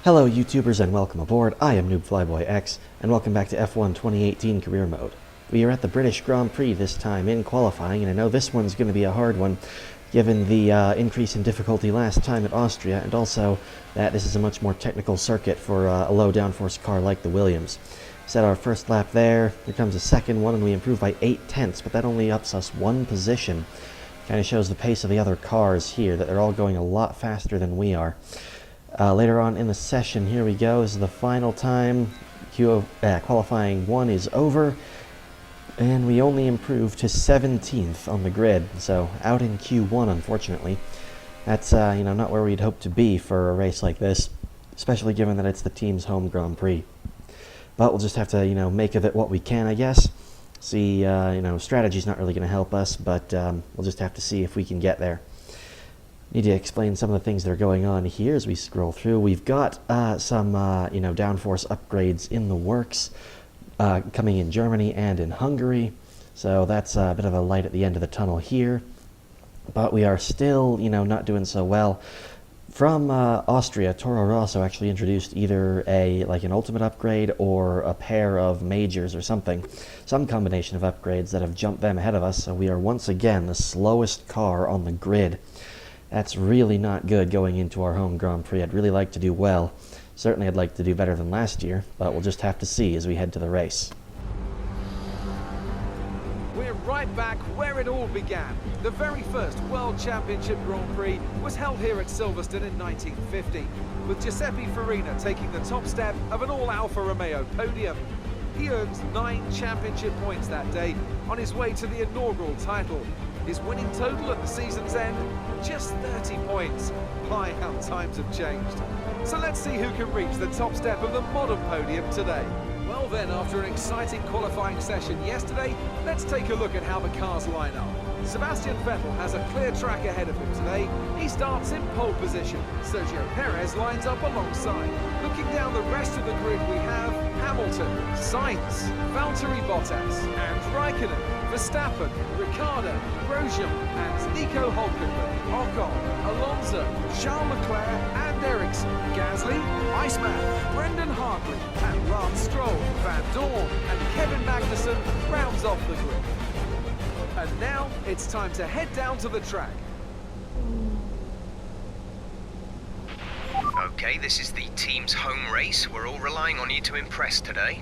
Hello YouTubers and welcome aboard. I am NoobFlyboyX and welcome back to F1 2018 Career Mode. We are at the British Grand Prix this time in qualifying, and I know this one's going to be a hard one given the increase in difficulty last time at Austria, and also that this is a much more technical circuit for a low downforce car like the Williams. Set our first lap there, here comes a second one, and we improve by 8/10, but that only ups us one position. Kind of shows the pace of the other cars here, that they're all going a lot faster than we are. Later on in the session, here we go. This is the final time. Qualifying 1 is over, and we only improved to 17th on the grid. So out in Q1, unfortunately. That's not where we'd hope to be for a race like this, especially given that it's the team's home Grand Prix. But we'll just have to make of it what we can, I guess. See, strategy's not really going to help us, but we'll just have to see if we can get there. Need to explain some of the things that are going on here as we scroll through. We've got some downforce upgrades in the works coming in Germany and in Hungary, so that's a bit of a light at the end of the tunnel here. But we are still not doing so well. From Austria, Toro Rosso actually introduced either an ultimate upgrade or a pair of majors or something, some combination of upgrades that have jumped them ahead of us. So we are once again the slowest car on the grid. That's really not good going into our home Grand Prix. I'd really like to do well. Certainly I'd like to do better than last year, but we'll just have to see as we head to the race. We're right back where it all began. The very first World Championship Grand Prix was held here at Silverstone in 1950, with Giuseppe Farina taking the top step of an all-Alfa Romeo podium. He earned 9 championship points that day on his way to the inaugural title. His winning total at the season's end, just 30 points. My, how times have changed. So let's see who can reach the top step of the modern podium today. Well then, after an exciting qualifying session yesterday, let's take a look at how the cars line up. Sebastian Vettel has a clear track ahead of him today. He starts in pole position. Sergio Perez lines up alongside. Looking down the rest of the grid, we have Hamilton, Sainz, Valtteri Bottas and Raikkonen, Verstappen, Ricciardo, Grosjean and Nico Hülkenberg, Ocon, Alonso, Charles Leclerc and Ericsson, Gasly, Iceman, Brendan Hartley and Lance Stroll, Van Dorn and Kevin Magnussen rounds off the grid. And now it's time to head down to the track. Okay, this is the team's home race. We're all relying on you to impress today.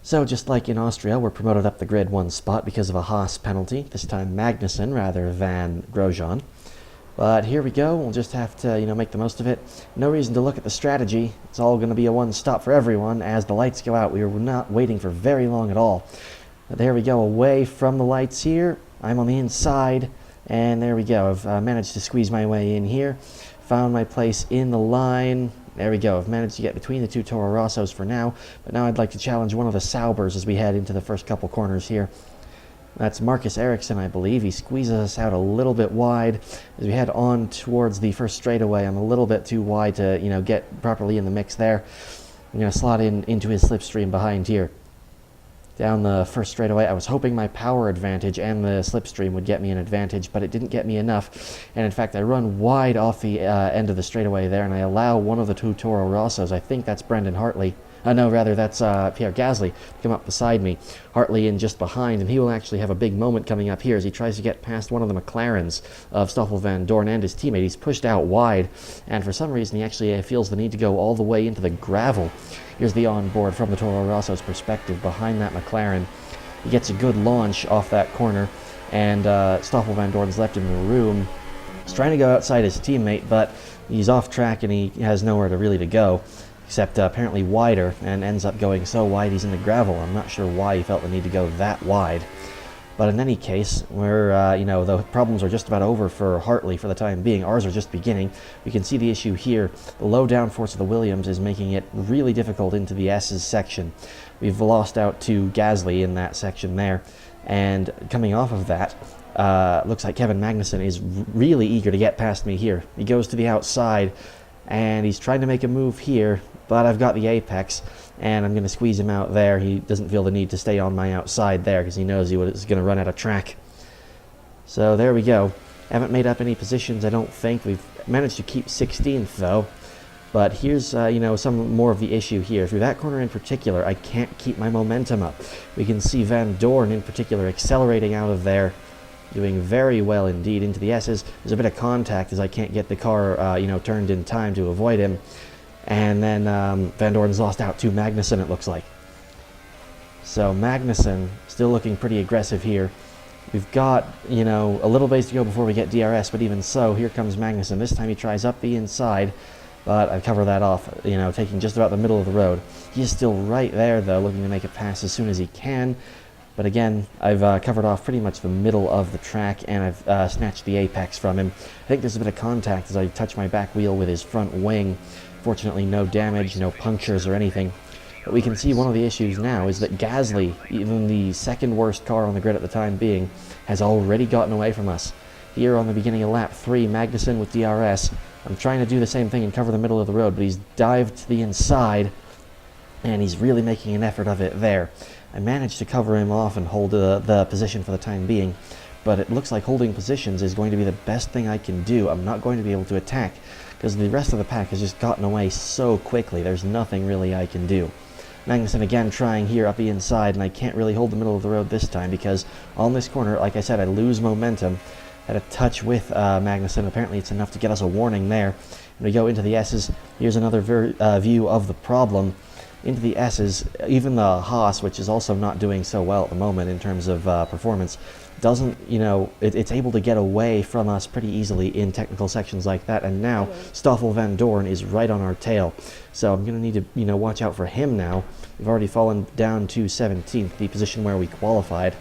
So just like in Austria, we're promoted up the grid 1 spot because of a Haas penalty, this time Magnussen rather than Grosjean. But here we go, we'll just have to make the most of it. No reason to look at the strategy. It's all going to be a 1 stop for everyone as the lights go out. We are not waiting for very long at all. There we go, away from the lights here. I'm on the inside, and there we go. I've managed to squeeze my way in here. Found my place in the line. There we go. I've managed to get between the 2 Toro Rossos for now, but now I'd like to challenge one of the Saubers as we head into the first couple corners here. That's Marcus Ericsson, I believe. He squeezes us out a little bit wide as we head on towards the first straightaway. I'm a little bit too wide to get properly in the mix there. I'm going to slot into his slipstream behind here. Down the first straightaway, I was hoping my power advantage and the slipstream would get me an advantage, but it didn't get me enough. And in fact, I run wide off the end of the straightaway there, and I allow one of the 2 Toro Rossos, I think that's Brendan Hartley, no, rather that's Pierre Gasly, to come up beside me. Hartley in just behind, and he will actually have a big moment coming up here as he tries to get past one of the McLarens of Stoffel Van Dorn and his teammate. He's pushed out wide, and for some reason he actually feels the need to go all the way into the gravel. Here's the onboard from the Toro Rosso's perspective behind that McLaren. He gets a good launch off that corner, and Stoffel Van Dorn's left him in the room. He's trying to go outside his teammate, but he's off track and he has nowhere to go, except apparently wider, and ends up going so wide he's in the gravel. I'm not sure why he felt the need to go that wide. But in any case, we're, the problems are just about over for Hartley for the time being. Ours are just beginning. We can see the issue here. The low downforce of the Williams is making it really difficult into the S's section. We've lost out to Gasly in that section there. And coming off of that, looks like Kevin Magnussen is really eager to get past me here. He goes to the outside, and he's trying to make a move here, but I've got the apex, and I'm going to squeeze him out there. He doesn't feel the need to stay on my outside there because he knows he was going to run out of track. So there we go. Haven't made up any positions, I don't think. We've managed to keep 16th, though. But here's, some more of the issue here. Through that corner in particular, I can't keep my momentum up. We can see Van Dorn in particular accelerating out of there, doing very well indeed into the S's. There's a bit of contact as I can't get the car, turned in time to avoid him. And then Van Dorn's lost out to Magnussen, it looks like. So Magnussen still looking pretty aggressive here. We've got, a little ways to go before we get DRS, but even so, here comes Magnussen. This time he tries up the inside, but I cover that off, taking just about the middle of the road. He is still right there, though, looking to make a pass as soon as he can. But again, I've covered off pretty much the middle of the track, and I've snatched the apex from him. I think there's a bit of contact as I touch my back wheel with his front wing. Fortunately, no damage, no punctures or anything. But we can see one of the issues now is that Gasly, even the second worst car on the grid at the time being, has already gotten away from us. Here on the beginning of lap 3, Magnussen with DRS. I'm trying to do the same thing and cover the middle of the road, but he's dived to the inside, and he's really making an effort of it there. I managed to cover him off and hold the position for the time being, but it looks like holding positions is going to be the best thing I can do. I'm not going to be able to attack, because the rest of the pack has just gotten away so quickly. There's nothing really I can do. Magnussen again trying here up the inside, and I can't really hold the middle of the road this time because on this corner, like I said, I lose momentum. Had a touch with Magnussen. Apparently it's enough to get us a warning there. And we go into the S's. Here's another view of the problem. Into the S's, even the Haas, which is also not doing so well at the moment in terms of performance, doesn't, it's able to get away from us pretty easily in technical sections like that, and now Stoffel Van Dorn is right on our tail. So I'm going to need to, watch out for him now. We've already fallen down to 17th, the position where we qualified.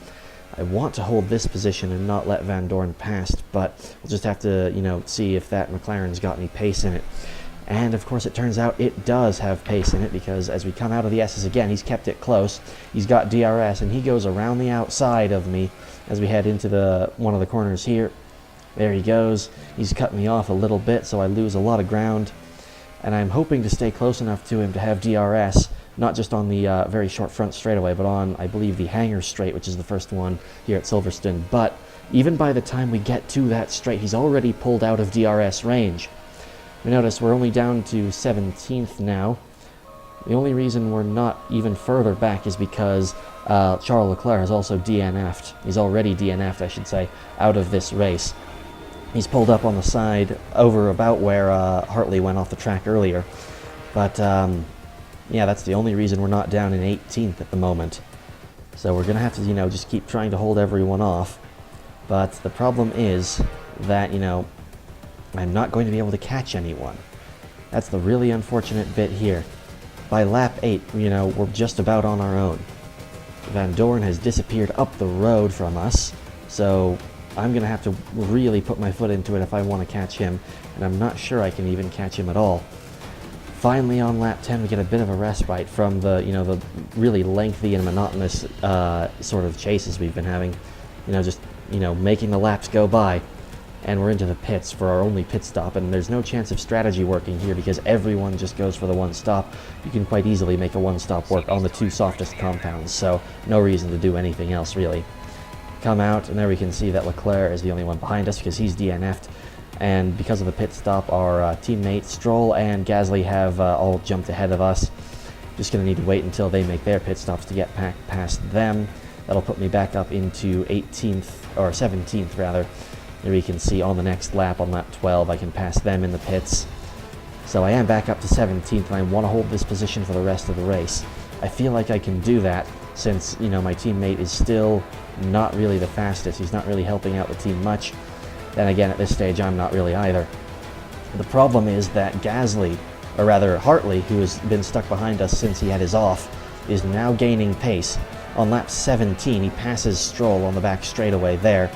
I want to hold this position and not let Van Dorn pass, but we'll just have to, see if that McLaren's got any pace in it. And of course it turns out it does have pace in it, because as we come out of the S's again, he's kept it close. He's got DRS, and he goes around the outside of me as we head into one of the corners here. There he goes. He's cut me off a little bit, so I lose a lot of ground. And I'm hoping to stay close enough to him to have DRS, not just on the very short front straightaway, but on, I believe, the hanger straight, which is the first one here at Silverstone. But even by the time we get to that straight, he's already pulled out of DRS range. We notice we're only down to 17th now. The only reason we're not even further back is because Charles Leclerc has also DNF'd. He's already DNF'd, I should say, out of this race. He's pulled up on the side over about where Hartley went off the track earlier. But, yeah, that's the only reason we're not down in 18th at the moment. So we're going to have to, just keep trying to hold everyone off. But the problem is that, I'm not going to be able to catch anyone. That's the really unfortunate bit here. By lap 8, we're just about on our own. Van Dorn has disappeared up the road from us, so I'm going to have to really put my foot into it if I want to catch him, and I'm not sure I can even catch him at all. Finally, on lap 10, we get a bit of a respite from the, the really lengthy and monotonous sort of chases we've been having. Making the laps go by. And we're into the pits for our only pit stop, and there's no chance of strategy working here because everyone just goes for the one stop. You can quite easily make a one stop work on the two softest compounds, so no reason to do anything else really. Come out, and there we can see that Leclerc is the only one behind us because he's DNF'd, and because of the pit stop, our teammates Stroll and Gasly have all jumped ahead of us. Just going to need to wait until they make their pit stops to get past them. That'll put me back up into 18th, or 17th rather. There we can see on the next lap, on lap 12, I can pass them in the pits. So I am back up to 17th, and I want to hold this position for the rest of the race. I feel like I can do that since, my teammate is still not really the fastest. He's not really helping out the team much. Then again, at this stage, I'm not really either. The problem is that Gasly, or rather Hartley, who has been stuck behind us since he had his off, is now gaining pace. On lap 17, he passes Stroll on the back straightaway there.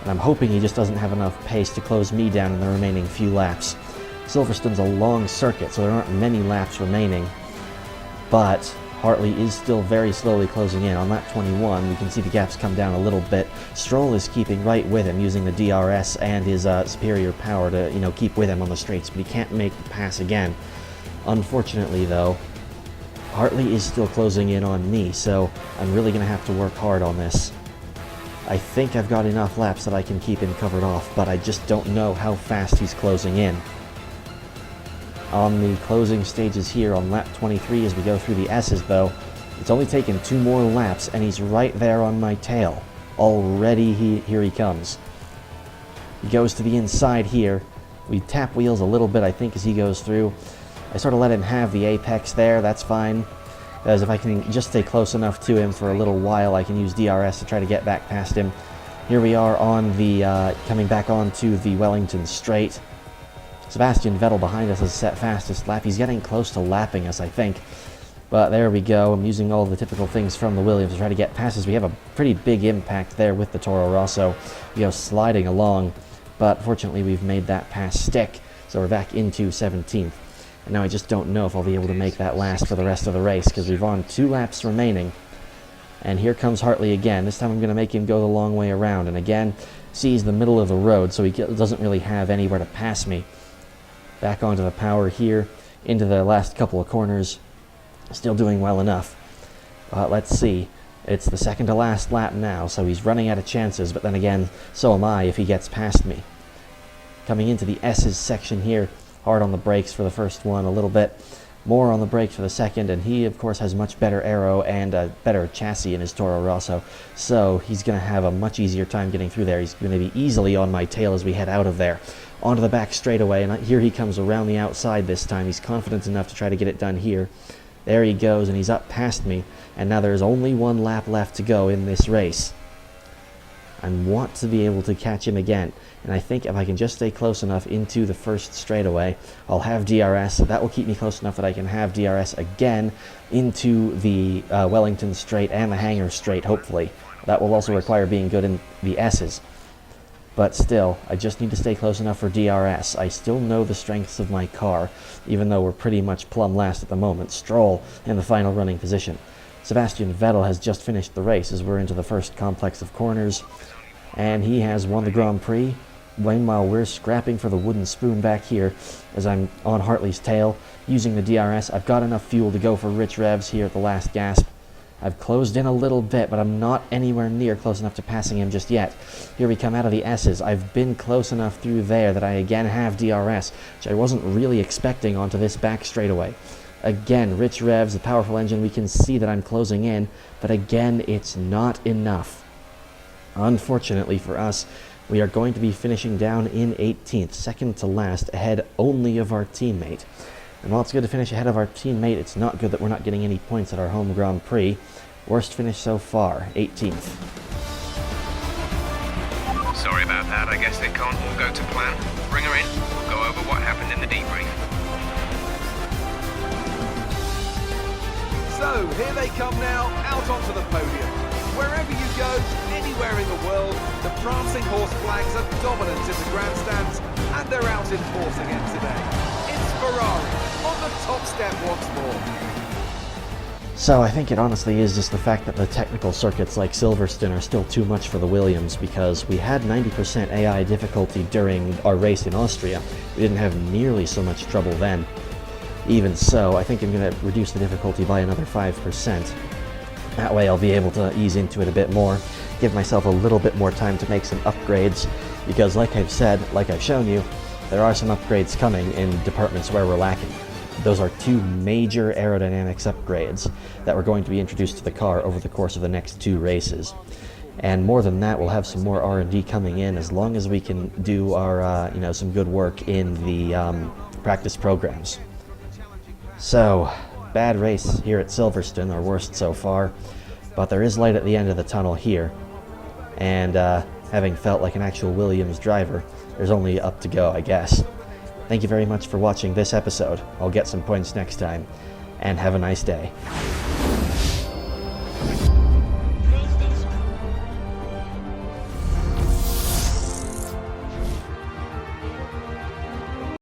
And I'm hoping he just doesn't have enough pace to close me down in the remaining few laps. Silverstone's a long circuit, so there aren't many laps remaining. But Hartley is still very slowly closing in. On lap 21, we can see the gaps come down a little bit. Stroll is keeping right with him, using the DRS and his superior power to, keep with him on the straights, but he can't make the pass again. Unfortunately, though, Hartley is still closing in on me, so I'm really going to have to work hard on this. I think I've got enough laps that I can keep him covered off, but I just don't know how fast he's closing in. On the closing stages here on lap 23 as we go through the S's though, it's only taken 2 more laps and he's right there on my tail. Already here he comes. He goes to the inside here. We tap wheels a little bit I think as he goes through. I sort of let him have the apex there, that's fine. As if I can just stay close enough to him for a little while, I can use DRS to try to get back past him. Here we are on the, coming back onto the Wellington Straight. Sebastian Vettel behind us has set fastest lap. He's getting close to lapping us, I think. But there we go. I'm using all the typical things from the Williams to try to get past us. We have a pretty big impact there with the Toro Rosso. We go sliding along, but fortunately we've made that pass stick, so we're back into 17th. And now I just don't know if I'll be able to make that last for the rest of the race, because we've on 2 laps remaining. And here comes Hartley again. This time I'm going to make him go the long way around. And again, sees the middle of the road, so he doesn't really have anywhere to pass me. Back onto the power here, into the last couple of corners. Still doing well enough. Let's see. It's the second to last lap now, so he's running out of chances, but then again, so am I if he gets past me. Coming into the S's section here, hard on the brakes for the first one, a little bit more on the brakes for the second, and he of course has much better aero and a better chassis in his Toro Rosso, so he's going to have a much easier time getting through there. He's going to be easily on my tail as we head out of there. Onto the back straightaway, and here he comes around the outside this time. He's confident enough to try to get it done here. There he goes, and he's up past me, and now there's only 1 lap left to go in this race. I want to be able to catch him again, and I think if I can just stay close enough into the first straightaway, I'll have DRS. That will keep me close enough that I can have DRS again into the Wellington Straight and the Hangar Straight, hopefully. That will also require being good in the S's. But still, I just need to stay close enough for DRS. I still know the strengths of my car, even though we're pretty much plumb last at the moment. Stroll in the final running position. Sebastian Vettel has just finished the race as we're into the first complex of corners, and he has won the Grand Prix. Meanwhile, we're scrapping for the wooden spoon back here as I'm on Hartley's tail, using the DRS. I've got enough fuel to go for rich revs here at the last gasp. I've closed in a little bit, but I'm not anywhere near close enough to passing him just yet. Here we come out of the S's. I've been close enough through there that I again have DRS, which I wasn't really expecting onto this back straightaway. Again, rich revs, a powerful engine. We can see that I'm closing in, but again, it's not enough. Unfortunately for us, we are going to be finishing down in 18th, second to last, ahead only of our teammate. And while it's good to finish ahead of our teammate, it's not good that we're not getting any points at our home Grand Prix. Worst finish so far, 18th. Sorry about that, I guess they can't all go to plan. Bring her in, we'll go over what happened in the debrief. So, here they come now, out onto the podium. Wherever you go, anywhere in the world, the prancing horse flags are dominant in the grandstands, and they're out in force again today. It's Ferrari on the top step once more. So I think it honestly is just the fact that the technical circuits like Silverstone are still too much for the Williams, because we had 90% AI difficulty during our race in Austria. We didn't have nearly so much trouble then. Even so, I think I'm going to reduce the difficulty by another 5%. That way I'll be able to ease into it a bit more, give myself a little bit more time to make some upgrades, because like I've said, like I've shown you, there are some upgrades coming in departments where we're lacking. Those are 2 major aerodynamics upgrades that were going to be introduced to the car over the course of the next 2 races. And more than that, we'll have some more R&D coming in as long as we can do our, some good work in the practice programs. So, bad race here at Silverstone, our worst so far, but there is light at the end of the tunnel here. And having felt like an actual Williams driver, there's only up to go, I guess. Thank you very much for watching this episode. I'll get some points next time, and have a nice day.